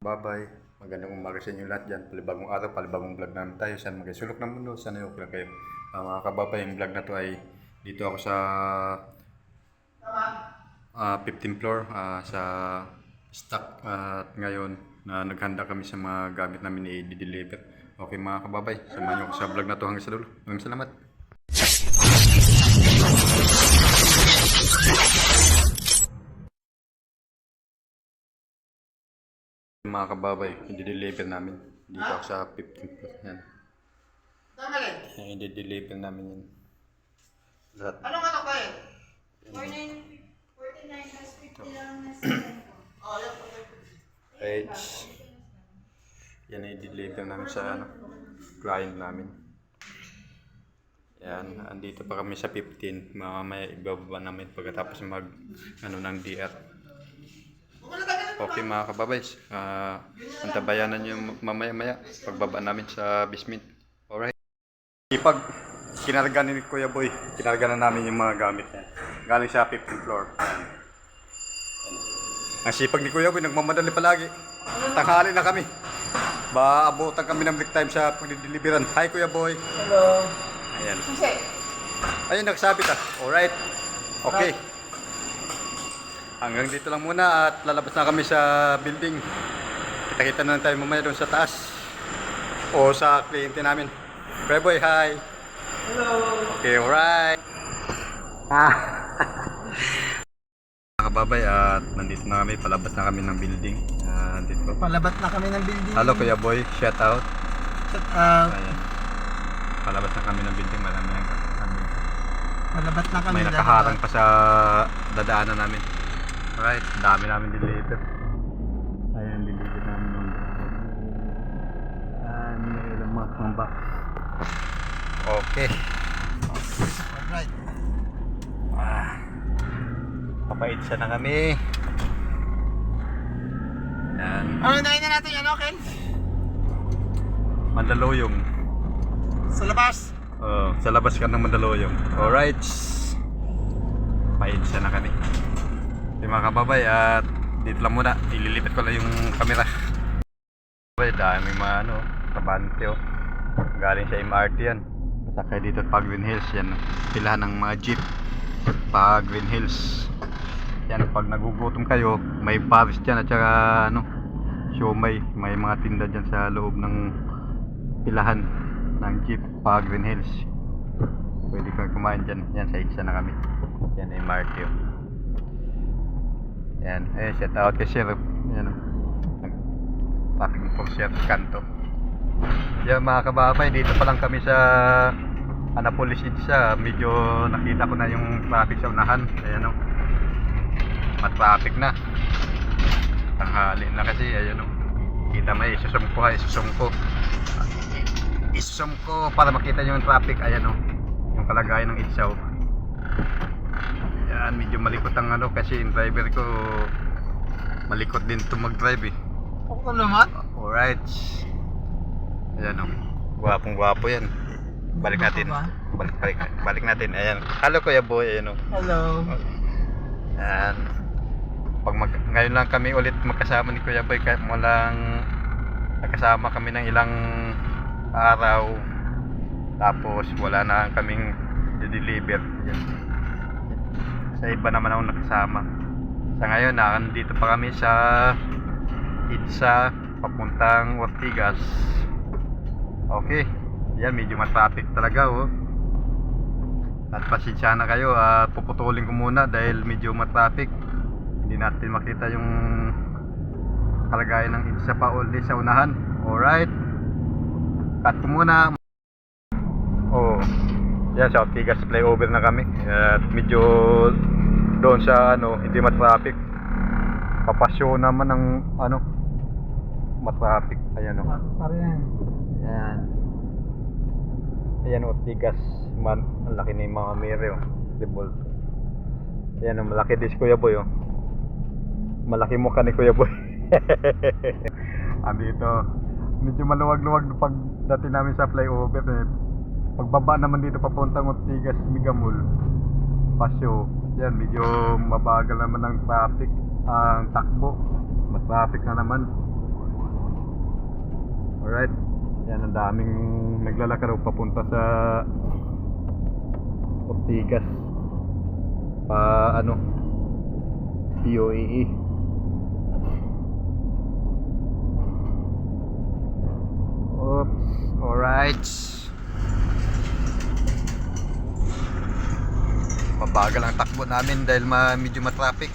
kababay. Magandang umaga sa inyo lahat dyan. Palibagong araw, palibagong vlog namin tayo. Sana magkasulok ng mundo. Sana okay lang kayo. Mga kababay, yung vlog na to ay dito ako sa 15th floor sa stock. At ngayon na naghanda kami sa mga gamit namin i-deliver. Okay mga kababay, samahan nyo ako sa vlog na to hanggang sa dulo. Maraming salamat. Mga kababay, i-deliver namin dito ako sa 15th floor. Yan. I-deliver namin yun. Lahat. Anong ano ko eh? 49 plus 50 lang na sila. H. Yan ay i-deliver namin sa client namin. Yan, andito pa kami sa 15. Mamaya ibababa namin pagkatapos ng DR. Okay mga kababay, antabayanan nyo mamaya-maya pagbaba namin sa basement. Alright. Ipag kinarga ni Kuya Boy, kinarga na namin yung mga gamit niya. Galing sa 15th floor. Ang sipag ni Kuya Boy, nagmamadali palagi. Tanghali na kami. Baabutan kami ng break time sa pagdideliveran. Hi Kuya Boy. Hello. Ayan. Kasi, Ayun, nagsabit Alright. Okay. Hanggang dito lang muna at lalabas na kami sa building. Kita-kita na lang tayo mamaya doon sa taas. O sa kliyente namin. Kuya Boy, hi. hello. Okay, alright. Kababay at nandito na kami, palabas na kami ng building. Dito. Palabat na kami ng building. Hello Kuya Boy, shout out. Shut up. Ayan. Palabas na kami ng building, marami nang kami. Palabat na kami. May nakaharang pa sa dadaanan namin. Alright, dami namin deliver. Ayan, deliver namin yung may ilang mga box. Okay. Alright. Papait siya na kami. Yan. Ano hintayin na natin yan, Ken? Mandaluyong. Sa labas. Sa labas ka ng Mandaluyong. Alright. Papait siya na kami. Okay mga kababay, at dito lang muna. Ililipat ko lang yung camera. Dami mga kabante galing sa MRT yan. Sakay dito pa Green Hills yan. Pilahan ng mga jeep pa Green Hills. Yan, pag nagugutom kayo, may Paris dyan at saka siomay. May mga tinda dyan sa loob ng pilahan ng jeep pa Green Hills. Pwede kayo kumain dyan. Yan, sa isa na kami. Yan, MRT Yan, shout out kay Sheriff. Yan, traffic po Sheriff Kanto. Yan mga kababay, dito pa lang kami sa Anapolis Idsa. Medyo nakita ko na yung traffic sa unahan. Ayan mat-traffic na. Tanghali na kasi, ayan kita may isusum ko para makita yung traffic. Ayan yung kalagayan ng Idsa. Yan, medyo malikot ang kasi yung driver ko malikot din ito mag-drive Ako naman. Alright. Ayan gwapong gwapo yan. Balik natin. Balik natin. Ayan. Hello Kuya Boy. Ayan Hello. Ayan. Ngayon lang kami ulit magkasama ni Kuya Boy. Walang nagkasama kami ng ilang araw. Tapos wala na kaming deliver. Sa iba naman ako nakasama. Sa ngayon nandito pa kami sa Idsa papuntang Ortigas. Okay. Yan, medyo matraffic talaga At pasensya na kayo, puputulin ko muna dahil medyo matraffic. Hindi natin makita yung kalagayan ng Idsa pa ulit sa unahan. Alright. Cut ko muna. Yan, sa Ortigas flyover na kami. At medyo doon sa hindi matraffic. Papasyo naman ng matraffic. Ayan Parang Ayan. Ayan Ortigas. Ang laki na yung mga mere Debol. Ayan malaki din si Kuya Boy Malaki mukha ni Kuya Boy. Andito medyo maluwag-luwag pag dati namin sa flyover pagbaba naman dito papuntang Ortigas Migamol Pasyo. Yan, medyo mabagal naman ang traffic ang takbo. Matraffic na naman. Alright. Yan, ang daming naglalakad papunta sa Ortigas. POAE. Oops. Alright. Mabagal ang takbo namin dahil medyo matraffic.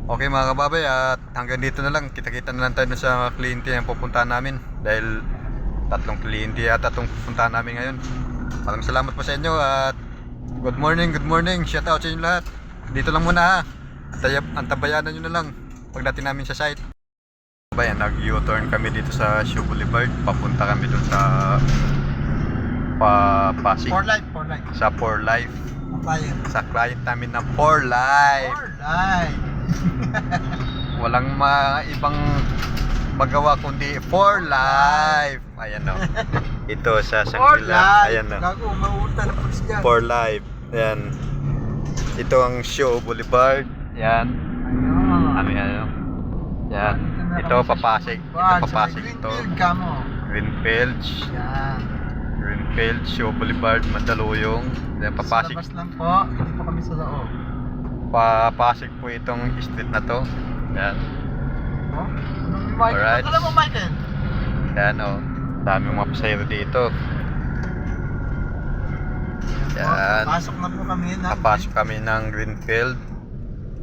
Okay mga kababay, at hanggang dito na lang. Kita-kita na lang tayo sa kliyente ang pupuntahan namin. Dahil 3 kliyente at 3 pupuntahan namin ngayon. Maraming salamat po sa inyo at good morning, good morning. Shout out sa inyo lahat. Dito lang muna ha. Antabayanan nyo na lang pagdating namin sa site. Bayan, nag-U-turn kami dito sa Shoe Boulevard. Papunta kami dun sa Pasig. For life. Sa For Life. Client. Sa client namin na For Life. For life. Walang ibang magawa kundi For Life. Ayan o. Ito sa For Shangri-La. life. Ayan o. Gago, mauutan na po siya. For Life. Ayan. Ito ang Shoe Boulevard. Ayan. Ano yan? Yan. Ito papasig. Ito papasig ito. Greenfield. Yan. Greenfield, Shoe Boulevard, Mandaluyong. Yan, papasig. Sa labas lang po. Dito po kami sa loob. Papasig po itong street na to. Yan. Oh? Michael, Alright. alam mo Michael? Yan o. Daming mga pasahero dito. Yan. Pasok na po kami. Napasok kami ng Greenfield.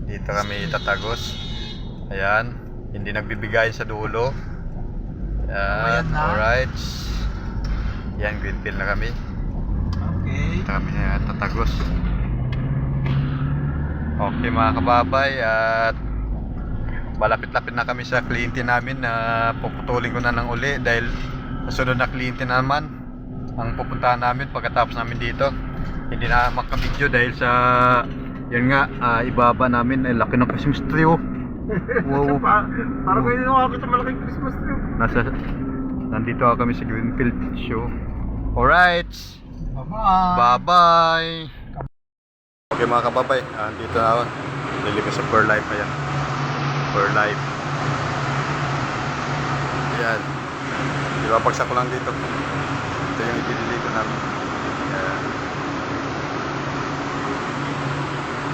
Dito kami tatagos. Ayan. Hindi nagbibigayin sa dulo. Yan. Ayan na. Alright. Yan, Greenfield na kami. Okay. Dito kami tatagos. Okay mga kababay, at malapit-lapit na kami sa kliyente namin na puputulin ko na ng uli dahil sunod na kliyente naman ang pupuntahan namin pagkatapos namin dito. Hindi na makabidyo dahil sa yun nga, ibaba namin ay laki ng Christmas tree. Wow. Parang hindi ako kita malaking Christmas tree. Nandito ako kami sa Greenfield Show. Alright. Bye-bye. Bye-bye. Okay mga kababay, dito na ako. Nilibig sa For Life. Ayan. For Life. Ayan. Ibabagsak ko lang dito. Ito yung ibinili ko namin. Ayan.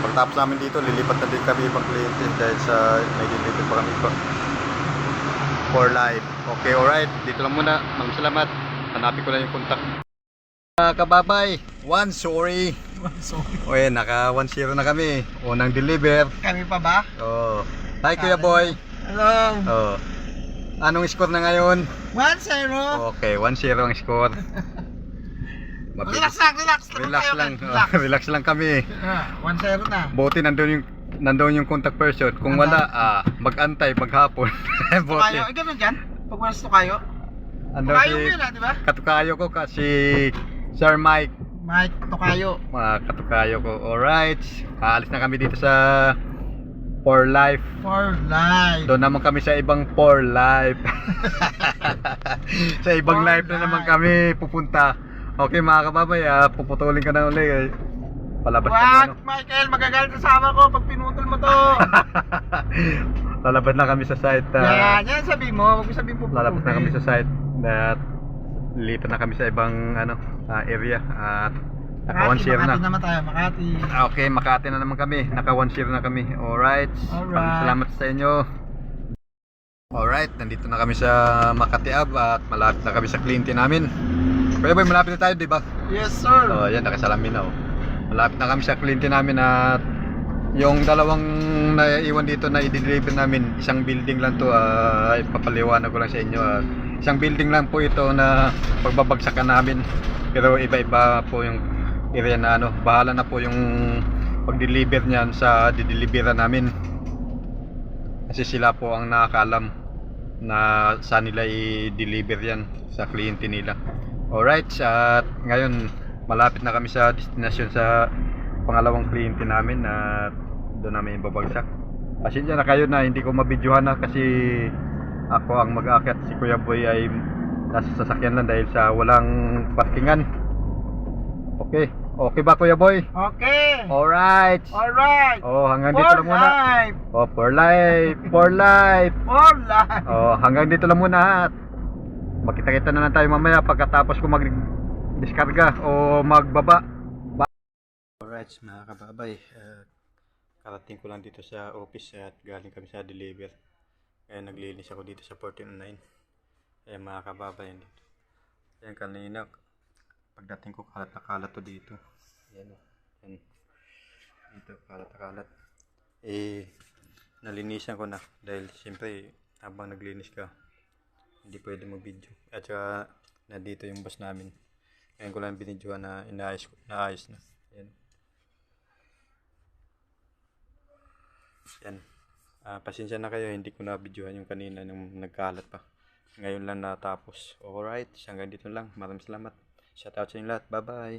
Pagtapos namin dito, lilipat na din kami ibang kliyente dahil sa may delivery pa kami po. For Life. Okay, alright. Dito lang muna. Maraming salamat. Hanapin ko na yung contact. Kababay, sorry. Sorry. O yan, naka 1-0 na kami. Unang deliver. Kami pa ba? Oh. Hi Kuya Boy. Hello. Oh. Anong score na ngayon? 1-0. Okay, 1-0 ang score. Relax lang, relax. Relax Tayo, lang. relax. Relax lang kami. 1-0 na. Buti nandun yung contact person. Kung wala, mag-antay maghapon. Buti. Tukayo, ganun dyan? Pag walas tukayo? Ando Tukayo mo si yun di ba? katukayo ko kasi Sir Mike. Mike, tukayo. Mga katukayo ko. Alright. Aalis na kami dito sa For Life. For life. Doon naman kami sa ibang For Life. Sa ibang For life na naman kami pupunta. Okay mga kababay, puputulin ka na ulit. Palabas na Wag, ano. Michael, magagalit sa sama ko pag pinutol mo to. Lalabas na kami sa site. Yan sabi mo, wag mo sabihin po. Lalabas na kami sa site. At lipat na kami sa ibang area. At naka 1-0 na. Makati naman tayo, Makati. Okay, Makati na naman kami. Naka 1-0 na kami. Alright. Alright. Salamat sa inyo. Alright, nandito na kami sa Makati Ave at malapit na kami sa kliyente namin. Kuya Boy, malapit na tayo, di ba? Yes, sir. Oh, yan, nakasalamin na. Malapit na kami sa kliyente namin at yung dalawang naiwan dito na i-deliver namin, isang building lang to. Ipapaliwanag ko lang sa inyo. Isang building lang po ito na pagbabagsakan namin. Pero iba-iba po yung area na bahala na po yung pag-deliver niyan sa dideliveran namin. Kasi sila po ang nakakaalam na saan nila i-deliver yan sa kliyente nila. Alright, at ngayon malapit na kami sa destination sa pangalawang kliyente namin at doon namin ibabagsak. Pasensya na kayo na hindi ko mabidyohan na kasi ako ang mag-aakyat. Si Kuya Boy ay nasa sasakyan lang dahil sa walang parkingan. Okay, Okay ba Kuya Boy? Okay. Alright. Alright. Oh, hanggang dito For lang muna. life. Oh, for life. For life. For life. Oh, hanggang dito lang muna at makita-kita na lang tayo mamaya pagkatapos ko mag-diskarga o magbaba. Alright, mga kababay. Karating ko lang dito sa office at galing kami sa deliver. Kaya naglinis ako dito sa 1409. Ayan mga kababay dito. Ayan kanina. Pagdating ko kalat na kalat to dito. Ayan o. Ayan. Dito kalat na kalat. Nalinisan ko na. Dahil siyempre habang naglinis ka hindi pwede mag-video. At saka nandito yung boss namin. Ngayon ko lang binidyohan na inaayos na. Ayan. Yan. Pasensya na kayo, hindi ko na videohan yung kanina nung nagkalat pa. Ngayon lang natapos. Alright, hanggang dito lang. Maraming salamat. Shout out sa inyo lahat. Bye bye.